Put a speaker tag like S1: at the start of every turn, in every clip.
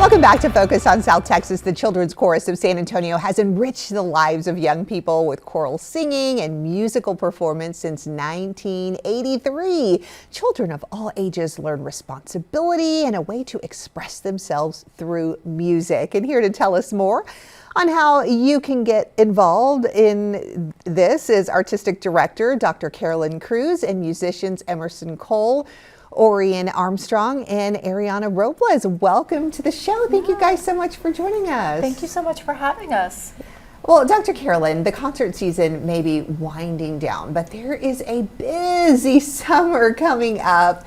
S1: Welcome back to Focus on South Texas. The Children's Chorus of San Antonio has enriched the lives of young people with choral singing and musical performance since 1983. Children of all ages learn responsibility and a way to express themselves through music. And here to tell us more on how you can get involved in this is Artistic Director Dr. Carolyn Cruz and musicians Emerson Kuhl, Oryan Armstrong, and Ahriana Robles. Welcome to the show. Thank you guys so much for joining us.
S2: Thank you so much for having us.
S1: Well, Dr. Carolyn, the concert season may be winding down, but there is a busy summer coming up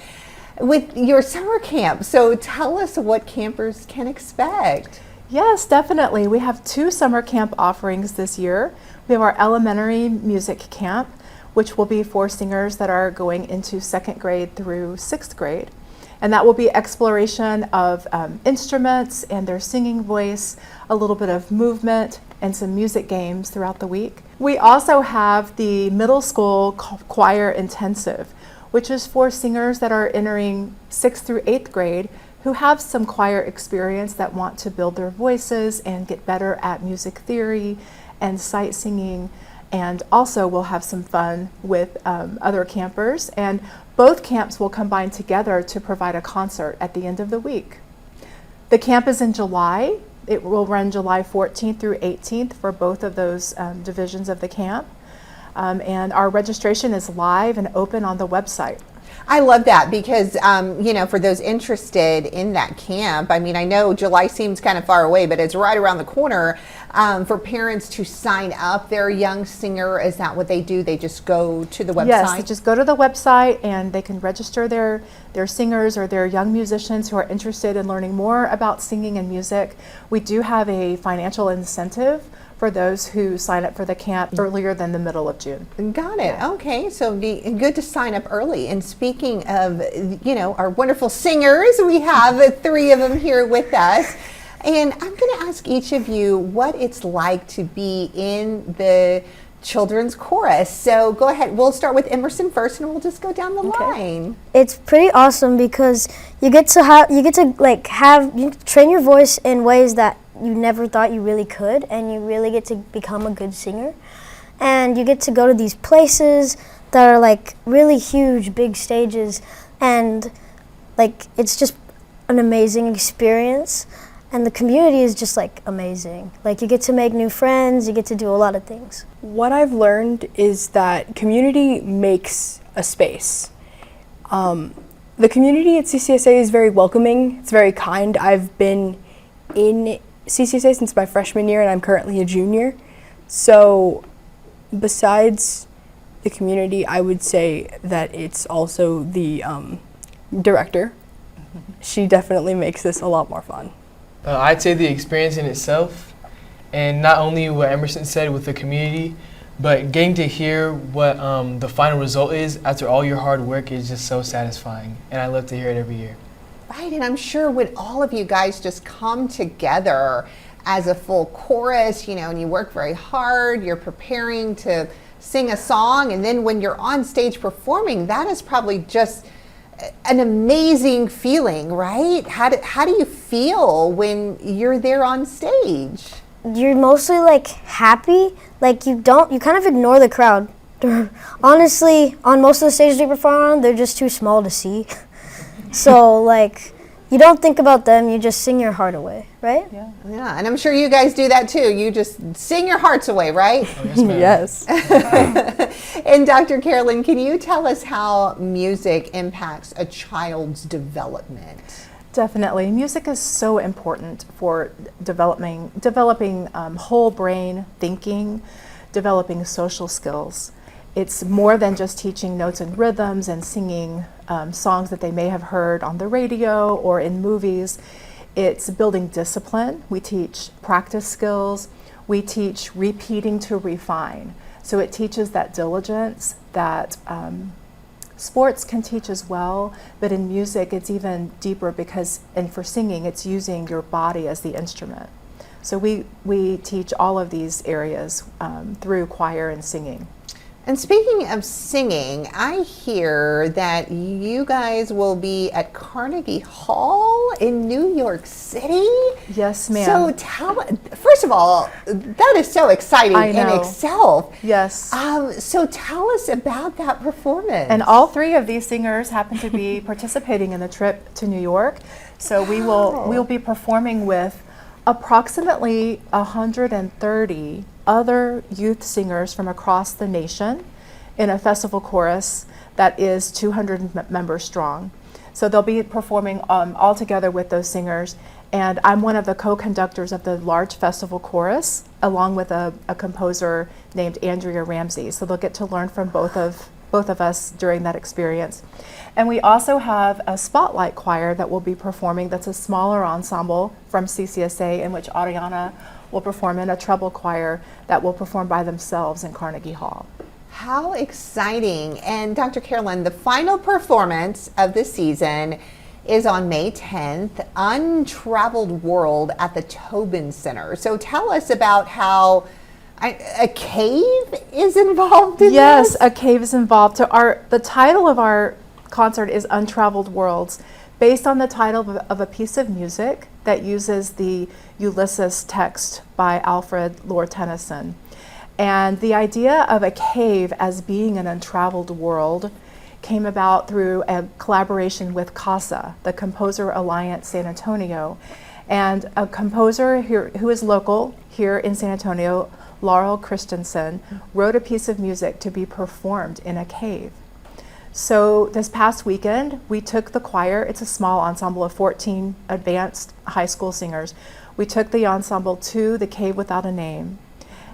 S1: with your summer camp. So tell us what campers can expect.
S2: Yes, definitely. We have 2 summer camp offerings this year. We have our elementary music camp, which will be for singers that are going into 2nd grade through 6th grade. And that will be exploration of instruments and their singing voice, a little bit of movement, and some music games throughout the week. We also have the middle school choir intensive, which is for singers that are entering 6th through 8th grade who have some choir experience that want to build their voices and get better at music theory and sight singing. And also we'll have some fun with other campers, and both camps will combine together to provide a concert at the end of the week. The camp is in July. It will run July 14th through 18th for both of those divisions of the camp. And our registration is live and open on the website.
S1: I love that because, you know, for those interested in that camp, I mean, I know July seems kind of far away, but it's right around the corner. For parents to sign up their young singer, is that what they do? They just go to the website?
S2: Yes, they just go to the website and they can register their singers or their young musicians who are interested in learning more about singing and music. We do have a financial incentive for those who sign up for the camp earlier than the middle of June.
S1: Got it. Okay, so it'd be good to sign up early. And speaking of, you know, our wonderful singers, we have 3 of them here with us. And I'm going to ask each of you what it's like to be in the children's chorus. So go ahead. We'll start with Emerson first, and we'll just go down the line.
S3: It's pretty awesome because you get to train your voice in ways that you never thought you really could, and you really get to become a good singer. And you get to go to these places that are like really huge, big stages, and like it's just an amazing experience. And the community is just like amazing. Like you get to make new friends, you get to do a lot of things.
S4: What I've learned is that community makes a space. The community at CCSA is very welcoming, it's very kind. I've been in CCSA since my freshman year and I'm currently a junior. So besides the community, I would say that it's also the director. She definitely makes this a lot more fun.
S5: I'd say the experience in itself, and not only what Emerson said with the community, but getting to hear what the final result is after all your hard work is just so satisfying, and I love to hear it every year.
S1: Right, and I'm sure when all of you guys just come together as a full chorus, you know, and you work very hard, you're preparing to sing a song, and then when you're on stage performing, that is probably just an amazing feeling, right? How do you feel when you're there on stage?
S3: You're mostly like happy, like you kind of ignore the crowd. Honestly, on most of the stages we perform on, they're just too small to see. So like, you don't think about them, you just sing your heart away, right?
S1: Yeah, and I'm sure you guys do that too. You just sing your hearts away, right?
S5: Oh, yes, ma'am.
S4: Yes.
S1: And Dr. Carolyn, can you tell us how music impacts a child's development?
S2: Definitely. Music is so important for developing whole brain thinking, developing social skills. It's more than just teaching notes and rhythms and singing songs that they may have heard on the radio or in movies. It's building discipline. We teach practice skills. We teach repeating to refine. So it teaches that diligence that sports can teach as well, but in music it's even deeper because, and for singing, it's using your body as the instrument. So we teach all of these areas through choir and singing.
S1: And speaking of singing, I hear that you guys will be at Carnegie Hall in New York City.
S2: Yes, ma'am.
S1: So first of all, that is so exciting
S2: I
S1: in
S2: know.
S1: itself.
S2: Yes.
S1: So tell us about that performance.
S2: And all three of these singers happen to be participating in the trip to New York. So we'll be performing with approximately 130 other youth singers from across the nation in a festival chorus that is 200 members strong. So they'll be performing all together with those singers. And I'm one of the co-conductors of the large festival chorus, along with a composer named Andrea Ramsey. So they'll get to learn from both of us during that experience. And we also have a spotlight choir that will be performing, that's a smaller ensemble from CCSA, in which Ahriana will perform in a treble choir that will perform by themselves in Carnegie Hall.
S1: How exciting. And Dr. Carolyn, the final performance of the season is on May 10th, Untraveled World at the Tobin Center. So tell us about how a cave is involved in
S2: Yes,
S1: this?
S2: a cave is involved. The title of our concert is Untraveled Worlds, based on the title of a piece of music that uses the Ulysses text by Alfred Lord Tennyson. And the idea of a cave as being an untraveled world came about through a collaboration with CASA, the Composer Alliance San Antonio, and a composer here who is local here in San Antonio, Laurel Christensen, wrote a piece of music to be performed in a cave. So this past weekend, we took the choir, it's a small ensemble of 14 advanced high school singers. We took the ensemble to the Cave Without a Name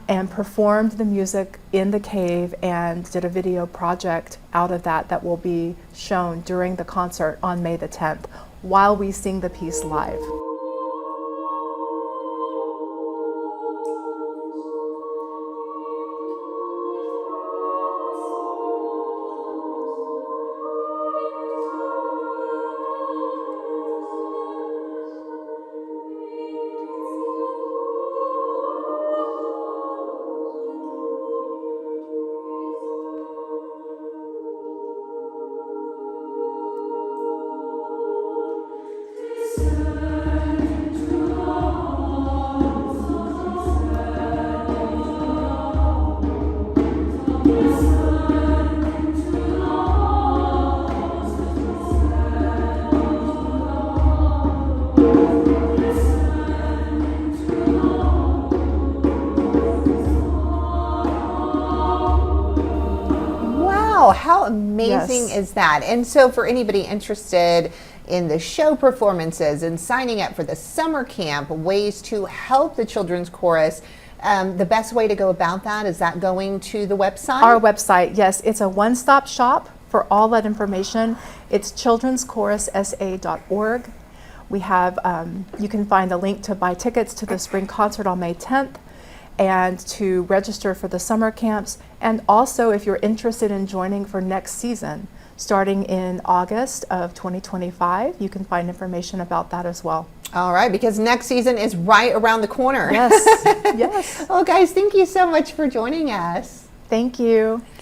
S2: and performed the music in the cave and did a video project out of that will be shown during the concert on May the 10th while we sing the piece live.
S1: How amazing
S2: Yes.
S1: is that? And so for anybody interested in the show performances and signing up for the summer camp, ways to help the children's chorus, the best way to go about that, is that going to the website?
S2: Our website, yes, it's a one-stop shop for all that information. It's children'schorussa.org. We have, you can find a link to buy tickets to the spring concert on May 10th and to register for the summer camps. And also, if you're interested in joining for next season, starting in August of 2025, you can find information about that as well.
S1: All right, because next season is right around the corner.
S2: Yes, yes.
S1: Well, guys, thank you so much for joining us.
S2: Thank you.